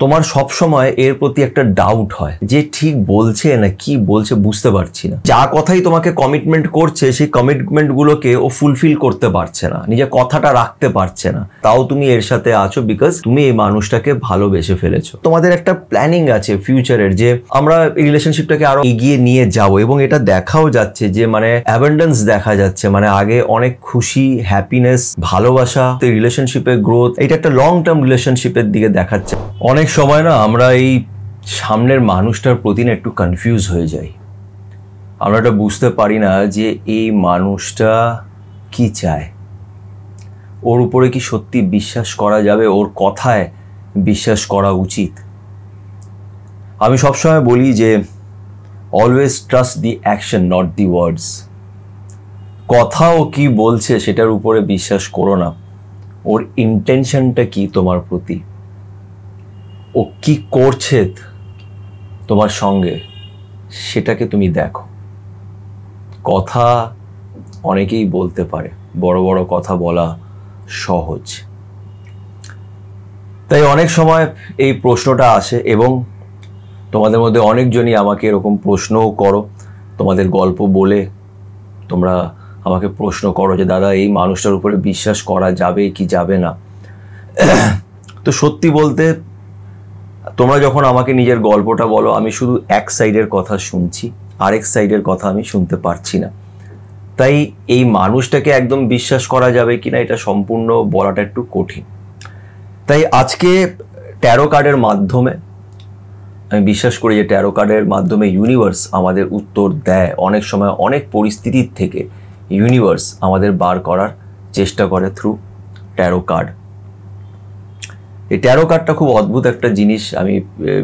তোমার সব সময় এর প্রতি একটা ডাউট হয় যে ঠিক বলছে না কি বলছে বুঝতে পারছি না। যা কথাই তোমাকে কমিটমেন্ট করছে সেই কমিটমেন্ট গুলোকে ও ফুলফিল করতে পারছে না, নিজের কথাটা রাখতে পারছে না। তাও তুমি এর সাথে আছো বিকজ তুমি এই মানুষটাকে ভালোবেসে ফেলেছো। তোমাদের একটা প্ল্যানিং আছে ফিউচারের যে আমরা রিলেশনশিপটাকে আরো এগিয়ে নিয়ে যাবো, এবং এটা দেখাও যাচ্ছে যে মানে অ্যাবান্ডেন্স দেখা যাচ্ছে, মানে আগে অনেক খুশি, হ্যাপিনেস, ভালোবাসা, রিলেশনশিপের গ্রোথ, এটা একটা লং টার্ম রিলেশনশিপের দিকে দেখাচ্ছে। অনেক সময় না আমরা এই সামনের মানুষটার প্রতি না একটু কনফিউজ হয়ে যাই। আমরা এটা বুঝতে পারি না যে এই মানুষটা কি চায়, ওর উপরে কি সত্যি বিশ্বাস করা যাবে, ওর কথায় বিশ্বাস করা উচিত। আমি সবসময় বলি যে always trust the action not the words. কথা ও কি বলছে সেটার উপরে বিশ্বাস করো না, ওর ইন্টেনশনটা কি তোমার প্রতি, ও কি করছে তোমার সঙ্গে সেটাকে তুমি দেখো। কথা অনেকেই বলতে পারে, বড় বড় কথা বলা সহজ। তাই অনেক সময় এই প্রশ্নটা আসে, এবং তোমাদের মধ্যে অনেকজনই আমাকে এরকম প্রশ্নও করো, তোমাদের গল্প বলে তোমরা আমাকে প্রশ্ন করো যে দাদা এই মানুষটার উপরে বিশ্বাস করা যাবে কি যাবে না। তো সত্যি বলতে তোমরা যখন আমাকে নিজের গল্পটা বলো, আমি শুধু এক সাইডের কথা শুনছি, আরেক সাইডের কথা আমি শুনতে পারছি না। তাই এই মানুষটাকে একদম বিশ্বাস করা যাবে কিনা এটা সম্পূর্ণ বলাটা একটু কঠিন। তাই আজকে ট্যারো কার্ডের মাধ্যমে, আমি বিশ্বাস করি যে ট্যারো কার্ডের মাধ্যমে ইউনিভার্স আমাদের উত্তর দেয়। অনেক সময় অনেক পরিস্থিতির থেকে ইউনিভার্স আমাদের বার করার চেষ্টা করে থ্রু ট্যারো কার্ড। এই ট্যারো কার্ডটা খুব অদ্ভুত একটা জিনিস। আমি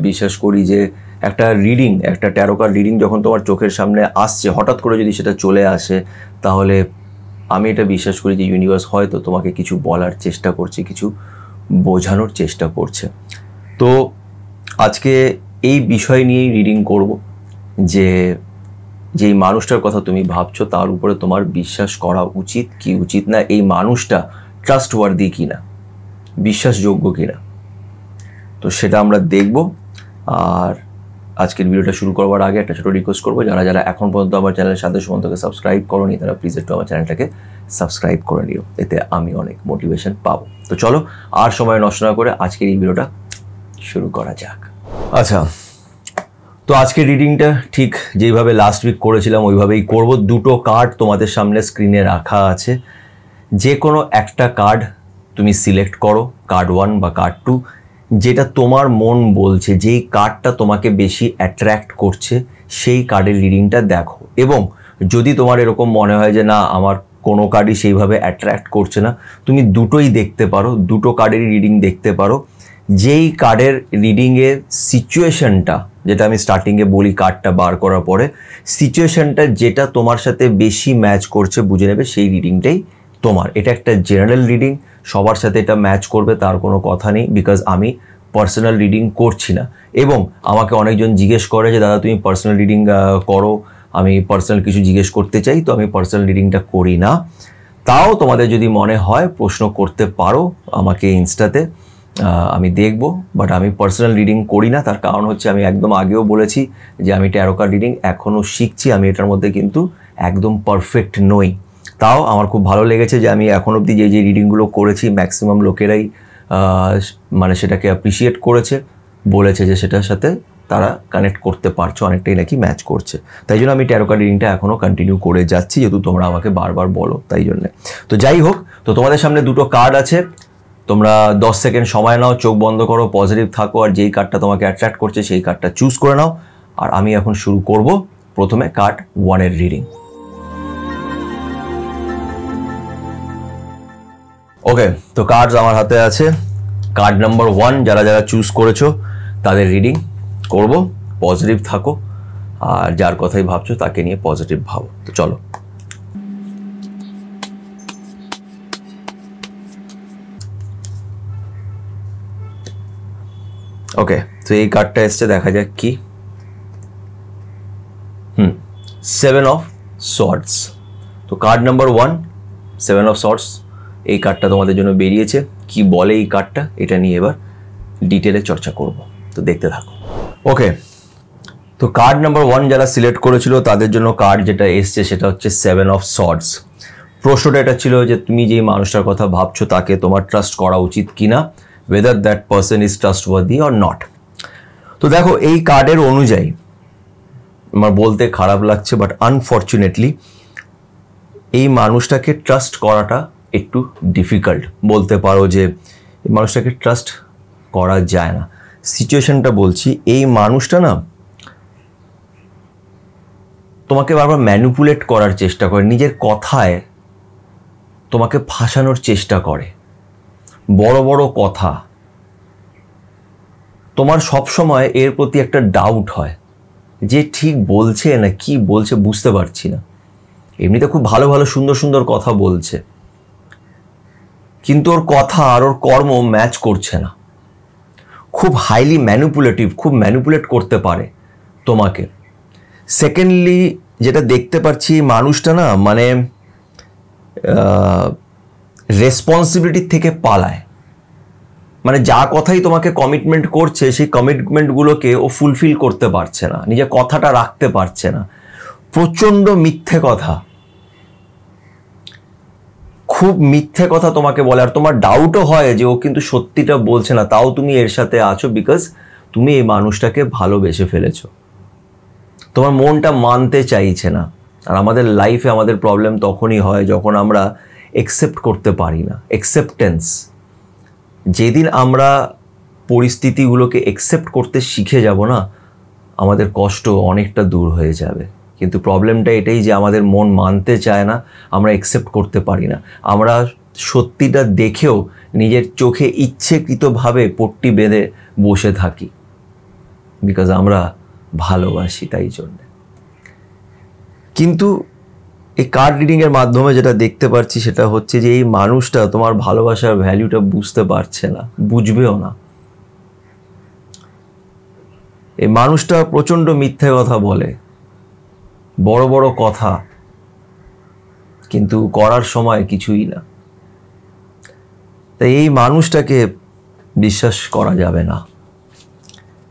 বিশ্বাস করি যে একটা রিডিং, একটা ট্যারো কার্ড রিডিং যখন তোমার চোখের সামনে আসছে, হঠাৎ করে যদি সেটা চলে আসে, তাহলে আমি এটা বিশ্বাস করি যে ইউনিভার্স হয়তো তোমাকে কিছু বলার চেষ্টা করছে, কিছু বোঝানোর চেষ্টা করছে। তো আজকে এই বিষয় নিয়েই রিডিং করব যে যেই মানুষটার কথা তুমি ভাবছো তার উপরে তোমার বিশ্বাস করা উচিত কি উচিত না, এই মানুষটা ট্রাস্টওয়ার্দি কিনা, বিশ্বাসযোগ্য কিনা। তো সেটা আমরা দেখব। আর আজকের ভিডিওটা শুরু করবার আগে একটা ছোট রিকোয়েস্ট করবো, যারা যারা এখন পর্যন্ত আমার চ্যানেলের সাথে সুমন্তকে সাবস্ক্রাইব করোনি তারা প্লিজ একটু আমার চ্যানেলটাকে সাবস্ক্রাইব করে নিও, এতে আমি অনেক মোটিভেশন পাবো। তো চলো আর সময় নষ্ট না করে আজকের এই ভিডিওটা শুরু করা যাক। আচ্ছা, তো আজকের রিডিংটা ঠিক যেইভাবে লাস্ট উইক করেছিলাম ওইভাবেই করব। দুটো কার্ড তোমাদের সামনে স্ক্রিনে রাখা আছে, যে কোনো একটা কার্ড তুমি সিলেক্ট করো, কার্ড 1 বা কার্ড 2, যেটা তোমার মন বলছে, যেই কার্ডটা তোমাকে বেশি অ্যাট্রাক্ট করছে সেই কার্ডের রিডিংটা দেখো। এবং যদি তোমার এরকম মনে হয় যে না আমার কোনো কার্ডই সেইভাবে অ্যাট্রাক্ট করছে না, তুমি দুটোই দেখতে পারো, দুটো কার্ডেরই রিডিং দেখতে পারো। যেই কার্ডের রিডিংয়ের সিচুয়েশনটা, যেটা আমি স্টার্টিংয়ে বলি কার্ডটা বার করার পরে, সিচুয়েশনটা যেটা তোমার সাথে বেশি ম্যাচ করছে বুঝে নেবে সেই রিডিংটাই তোমার। এটা একটা জেনারেল রিডিং, সবার সাথে এটা ম্যাচ করবে তার কোনো কথা নেই, বিকজ আমি পার্সোনাল রিডিং করছি না। এবং আমাকে অনেকজন জিজ্ঞেস করে যে দাদা তুমি পার্সোনাল রিডিং করো, আমি পার্সোনাল কিছু জিজ্ঞেস করতে চাই, তো আমি পার্সোনাল রিডিংটা করি না। তাও তোমাদের যদি মনে হয় প্রশ্ন করতে পারো আমাকে ইনস্টাতে, আমি দেখব, বাট আমি পার্সোনাল রিডিং করি না। তার কারণ হচ্ছে আমি একদম আগেও বলেছি যে আমি ট্যারো কার্ড রিডিং এখনও শিখছি, আমি এটার মধ্যে কিন্তু একদম পারফেক্ট নই। তাও আমার খুব ভালো লেগেছে যে আমি এখন অবধি যে যে রিডিংগুলো করেছি ম্যাক্সিমাম লোকেরাই মানে সেটাকে অ্যাপ্রিসিয়েট করেছে, বলেছে যে সেটার সাথে তারা কানেক্ট করতে পারছো, অনেকটাই নাকি ম্যাচ করছে। তাই জন্য আমি ট্যারো কার্ড রিডিংটা এখনও কন্টিনিউ করে যাচ্ছি, যেহেতু তোমরা আমাকে বারবার বলো তাই জন্যে। তো যাই হোক, তো তোমাদের সামনে দুটো কার্ড আছে, তোমরা 10 সেকেন্ড সময় নাও, চোখ বন্ধ করো, পজিটিভ থাকো, আর যেই কার্ডটা তোমাকে অ্যাট্রাক্ট করছে সেই কার্ডটা চুজ করে নাও। আর আমি এখন শুরু করব প্রথমে কার্ড 1 এর রিডিং। ওকে, তো কার্ডস আমার হাতে আছে। কার্ড নাম্বার 1 যারা যারা চুজ করেছো তাদের রিডিং করব। পজিটিভ থাকো, আর যার কথাই ভাবছো তাকে নিয়ে পজিটিভ ভাবো। তো চলো। ওকে, তো এই কার্ডটা এসছে, দেখা যাক কি। 7 অফ সর্টস। তো কার্ড নাম্বার 1 7 অফ সর্টস, এই কার্ডটা তোমাদের জন্য বেরিয়েছে। কি বলে এই কার্ডটা এটা নিয়ে এবার ডিটেলে চর্চা করব, তো দেখতে থাকো। ওকে, তো কার্ড নাম্বার 1 যারা সিলেক্ট করেছিল তাদের জন্য কার্ড যেটা এসছে সেটা হচ্ছে 7 অফ সর্ডস। প্রশ্নটা এটা ছিল যে তুমি যে মানুষটার কথা ভাবছো তাকে তোমার ট্রাস্ট করা উচিত কিনা, whether that person is trustworthy or not। তো দেখো এই কার্ডের অনুযায়ী আমার বলতে খারাপ লাগছে, বাট আনফর্চুনেটলি এই মানুষটাকে ট্রাস্ট করাটা একটু ডিফিকাল্ট। বলতে পারো যে এই মানুষটাকে ট্রাস্ট করা যায় না। সিচুয়েশনটা বলছি, এই মানুষটা না তোমাকে বারবার ম্যানিপুলেট করার চেষ্টা করে, নিজের কথায় তোমাকে ফাঁসানোর চেষ্টা করে, বড় বড় কথা। তোমার সব সময় এর প্রতি একটা ডাউট হয় যে ঠিক বলছে না কি বলছে বুঝতে পারছি না। এমনিতে খুব ভালো ভালো সুন্দর সুন্দর কথা বলছে, কিন্তু ওর কথা আর ওর কর্ম ম্যাচ করছে না। খুব হাইলি ম্যানিপুলেটিভ, খুব ম্যানিপুলেট করতে পারে তোমাকে। সেকেন্ডলি যেটা দেখতে পাচ্ছি মানুষটা না মানে রেসপন্সিবিলিটির থেকে পালায়। মানে যা কথাই তোমাকে কমিটমেন্ট করছে সেই কমিটমেন্টগুলোকে ও ফুলফিল করতে পারছে না, নিজের কথাটা রাখতে পারছে না। প্রচণ্ড মিথ্যে কথা, খুব মিথ্যে কথা তোমাকে বলে। আর তোমার ডাউটও হয় যে ও কিন্তু সত্যিটা বলছে না, তাও তুমি এর সাথে আছো বিকজ তুমি এই মানুষটাকে ভালোবেসে ফেলেছো। তোমার মনটা মানতে চাইছে না। আর আমাদের লাইফে আমাদের প্রবলেম তখনই হয় যখন আমরা একসেপ্ট করতে পারি না। একসেপ্টেন্স, যেদিন আমরা পরিস্থিতিগুলোকে একসেপ্ট করতে শিখে যাব না, আমাদের কষ্ট অনেকটা দূর হয়ে যাবে। কিন্তু প্রবলেমটা এটাই যে আমাদের মন মানতে চায় না, আমরা একসেপ্ট করতে পারি না। আমরা সত্যিটা দেখেও নিজের চোখে ইচ্ছেকৃতভাবে পট্টি বেঁধে বসে থাকি, বিকজ আমরা ভালোবাসি তাই জন্যে। কিন্তু এই কার্ড রিডিংয়ের মাধ্যমে যেটা দেখতে পাচ্ছি সেটা হচ্ছে যে এই মানুষটা তোমার ভালোবাসার ভ্যালুটা বুঝতে পারছে না, বুঝবেও না। এই মানুষটা প্রচণ্ড মিথ্যে কথা বলে, বড় বড় কথা, কিন্তু করার সময় কিছুই না। তাই এই মানুষটাকে বিশ্বাস করা যাবে না।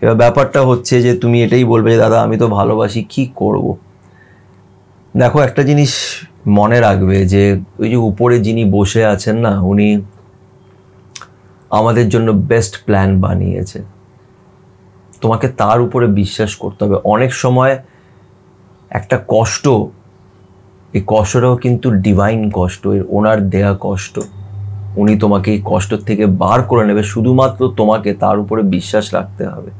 এবার ব্যাপারটা হচ্ছে যে তুমি এটাই বলবে যে দাদা আমি তো ভালোবাসি, কি করব। দেখো একটা জিনিস মনে রাখবে যে ওই যে উপরে যিনি বসে আছেন না, উনি আমাদের জন্য বেস্ট প্ল্যান বানিয়েছে। তোমাকে তার উপরে বিশ্বাস করতে হবে। অনেক সময় একটা কষ্ট, এই কষ্টটাও কিন্তু ডিভাইন কষ্ট, এর ওনার দেয়া কষ্ট। উনি তোমাকে এই কষ্ট থেকে বার করে নেবে, শুধুমাত্র তোমাকে তার উপরে বিশ্বাস রাখতে হবে।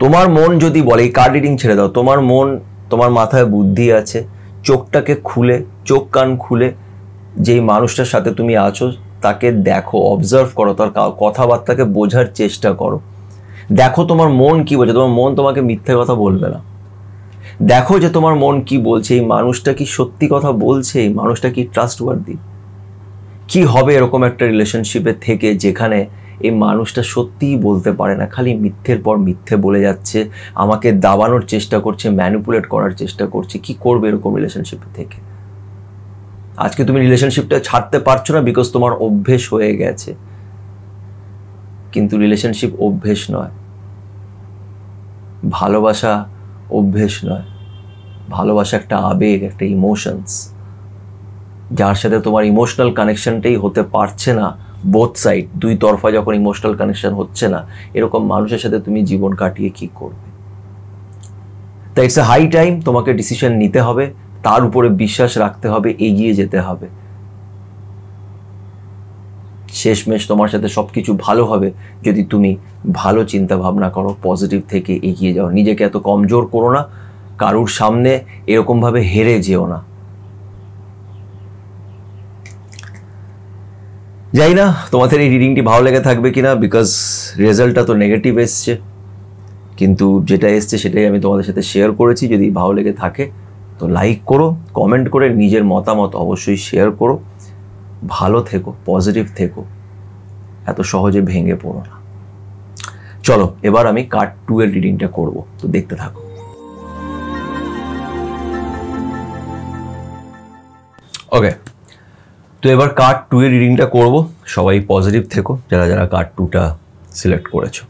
তোমার মন যদি বলে, এই কার্ড রিডিং ছেড়ে দাও, তোমার মন, তোমার মাথায় বুদ্ধি আছে, চোখটাকে খুলে, চোখ কান খুলে যেই মানুষটার সাথে তুমি আছো তাকে দেখো, অবজার্ভ করো, তার কথাবার্তাকে বোঝার চেষ্টা করো। দেখো তোমার মন কি বলছে। তোমার মন তোমাকে মিথ্যে কথা বলবে না। দেখো যে তোমার মন কি বলছে, এই মানুষটা কি সত্যি কথা বলছে, এই মানুষটা কি ট্রাস্টওয়ার্দি। কি হবে এরকম একটা রিলেশনশিপে থেকে যেখানে এই মানুষটা সত্যিই বলতে পারে না, খালি মিথ্যের পর মিথ্যে বলে যাচ্ছে, আমাকে দাবানোর চেষ্টা করছে, ম্যানিপুলেট করার চেষ্টা করছে। কি করবে এরকম রিলেশনশিপে থেকে? আজকে তুমি রিলেশনশিপটা ছাড়তে পারছো না বিকজ তোমার অভ্যেস হয়ে গেছে, কিন্তু রিলেশনশিপ অভ্যেস নয়, ভালোবাসা অভ্যেস নয়। ভালোবাসা একটা আবেগ, একটা ইমোশনস। যার সাথে তোমার ইমোশনাল কানেকশনটাই হতে পারছে না, বোথ সাইড, দুই তরফা যখন ইমোশনাল কানেকশন হচ্ছে না, এরকম মানুষের সাথে তুমি জীবন কাটিয়ে কি করবে? তাই ইটস এ হাই টাইম তোমাকে ডিসিশন নিতে হবে, তার উপরে বিশ্বাস রাখতে হবে, এগিয়ে যেতে হবে। শেষমেশ তোমার সাথে সবকিছু ভালো হবে যদি তুমি ভালো চিন্তা ভাবনা করো, পজিটিভ থেকে এগিয়ে যাও। নিজেকে এত কমজোর করো না, কারুর সামনে এরকমভাবে হেরে যেও না। যাই না তোমাদের এই রিডিংটি ভালো লেগে থাকবে কিনা, বিকজ রেজাল্টটা তো নেগেটিভ এসছে, কিন্তু যেটা এসছে সেটাই আমি তোমাদের সাথে শেয়ার করেছি। যদি ভালো লেগে থাকে তো লাইক করো, কমেন্ট করে নিজের মতামত অবশ্যই শেয়ার করো। ভালো থেকো, পজিটিভ থেকো, এত সহজে ভেঙে পড়ো না। চলো এবার আমি কার্ড 2 এর রিডিংটা করব, তো দেখতে থাকো। ওকে, তো এবার কার্ড 2 এর রিডিংটা করব। সবাই পজিটিভ থেকো, যারা যারা কার্ড 2টা সিলেক্ট করেছো।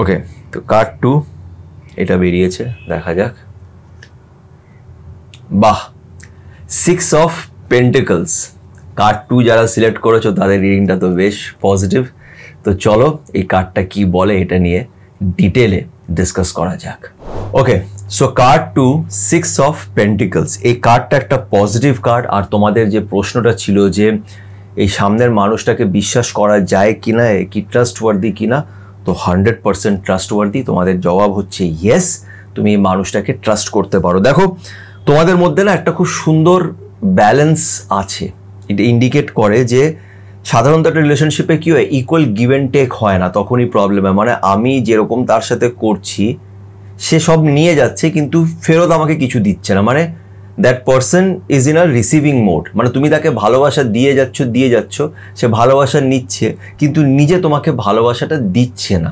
ওকে, তো কার্ড 2 এটা বেরিয়েছে, দেখা যাক। বাহ, 6 অফ পেন্টিকলস। কার্ড 2 যারা সিলেক্ট করেছো তাদের রিডিংটা তো বেশ পজিটিভ। তো চলো এই কার্ডটা কি বলে এটা নিয়ে ডিটেলে ডিসকাস করা যাক। ওকে, সো কার্ড 2 6 অফ পেন্টিকলস, এই কার্ডটা একটা পজিটিভ কার্ড। আর তোমাদের যে প্রশ্নটা ছিল যে এই সামনের মানুষটাকে বিশ্বাস করা যায় কিনা, কি ট্রাস্টওয়ার্দি কিনা, তো 100% ট্রাস্টওয়ার্দি। তোমাদের জবাব হচ্ছে ইয়েস, তুমি এই মানুষটাকে ট্রাস্ট করতে পারো। দেখো তোমাদের মধ্যে না একটা খুব সুন্দর ব্যালেন্স আছে, এটা ইন্ডিকেট করে যে সাধারণত একটা রিলেশনশিপে কি হয়, ইকুয়াল গিভ অ্যান্ড টেক হয় না, তখনই প্রবলেম হয়। মানে আমি যেরকম তার সাথে করছি সে সব নিয়ে যাচ্ছে কিন্তু ফেরত আমাকে কিছু দিচ্ছে না, মানে that person is in a receiving mode. মানে তুমি তাকে ভালোবাসা দিয়ে যাচ্ছ, সে ভালোবাসা নিচ্ছে কিন্তু নিজে তোমাকে ভালোবাসাটা দিচ্ছে না।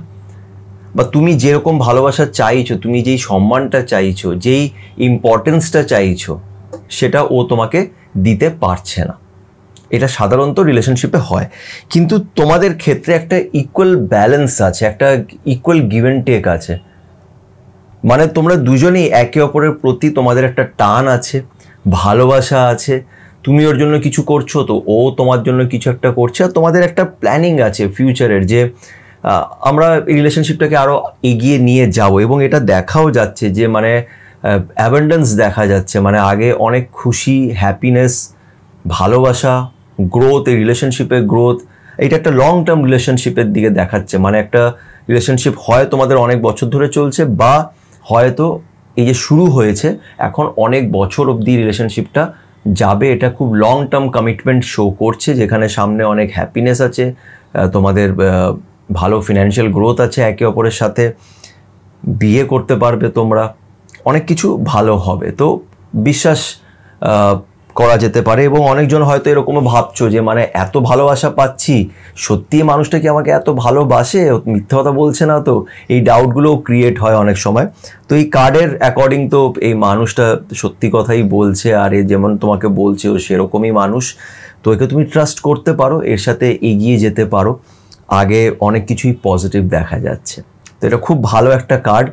বা তুমি যেরকম ভালোবাসা চাইছো, তুমি যেই সম্মানটা চাইছো, যেই ইম্পর্টেন্সটা চাইছো, সেটা ও তোমাকে দিতে পারছে না। এটা সাধারণত রিলেশনশিপে হয়। কিন্তু তোমাদের ক্ষেত্রে একটা ইকুয়াল ব্যালেন্স আছে, একটা ইকুয়াল গিভ অ্যান্ড টেক আছে। মানে তোমরা দুজনেই একে অপরের প্রতি তোমাদের একটা টান আছে, ভালোবাসা আছে। তুমি ওর জন্য কিছু করছো, তো ও তোমার জন্য কিছু একটা করছে। আর তোমাদের একটা প্ল্যানিং আছে ফিউচারের, যে আমরা এই রিলেশনশিপটাকে আরও এগিয়ে নিয়ে যাব। এবং এটা দেখাও যাচ্ছে যে মানে অ্যাবান্ডেন্স দেখা যাচ্ছে, মানে আগে অনেক খুশি, হ্যাপিনেস, ভালোবাসা, গ্রোথ, এই রিলেশনশিপে গ্রোথ, এটা একটা লং টার্ম রিলেশনশিপের দিকে দেখাচ্ছে। মানে একটা রিলেশনশিপ হয় তোমাদের অনেক বছর ধরে চলছে, বা হয়তো এই যে শুরু হয়েছে এখন অনেক বছর অবধি রিলেশনশিপটা যাবে। এটা খুব লং টার্ম কমিটমেন্ট শো করছে, যেখানে সামনে অনেক হ্যাপিনেস আছে, তোমাদের ভালো ফিনান্সিয়াল গ্রোথ আছে, একে অপরের সাথে বিয়ে করতে পারবে তোমরা, অনেক কিছু ভালো হবে। তো বিশ্বাস করা যেতে পারে। এবং অনেকজন হয়তো এরকমও ভাবছো যে মানে এত ভালোবাসা পাচ্ছি, সত্যি মানুষটা কি আমাকে এত ভালোবাসে, মিথ্যা কথা বলছে না তো, এই ডাউটগুলোও ক্রিয়েট হয় অনেক সময়। তো এই কার্ডের অ্যাকর্ডিং তো এই মানুষটা সত্যি কথাই বলছে, আর এ যেমন তোমাকে বলছে ও সেরকমই মানুষ। তো একে তুমি ট্রাস্ট করতে পারো, এর সাথে এগিয়ে যেতে পারো। আগে অনেক কিছুই পজিটিভ দেখা যাচ্ছে। তো এটা খুব ভালো একটা কার্ড,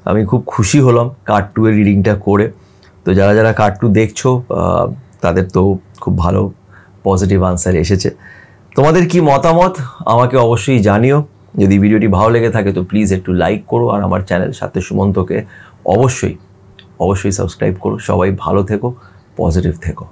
আমি খুব খুশি হলাম কার্ড 2 এর রিডিংটা করে। তো যারা যারা কার্ড 2 দেখছো তাদের তো খুব ভালো পজিটিভ আনসার এসেছে। তোমাদের কি মতামত আমাকে অবশ্যই জানিও। যদি ভিডিওটি ভালো লেগে থাকে তো প্লিজ একটু লাইক করো, আর আমার চ্যানেল সাথে সুমন্তকে অবশ্যই সাবস্ক্রাইব করো। সবাই ভালো থেকো, পজিটিভ থেকো।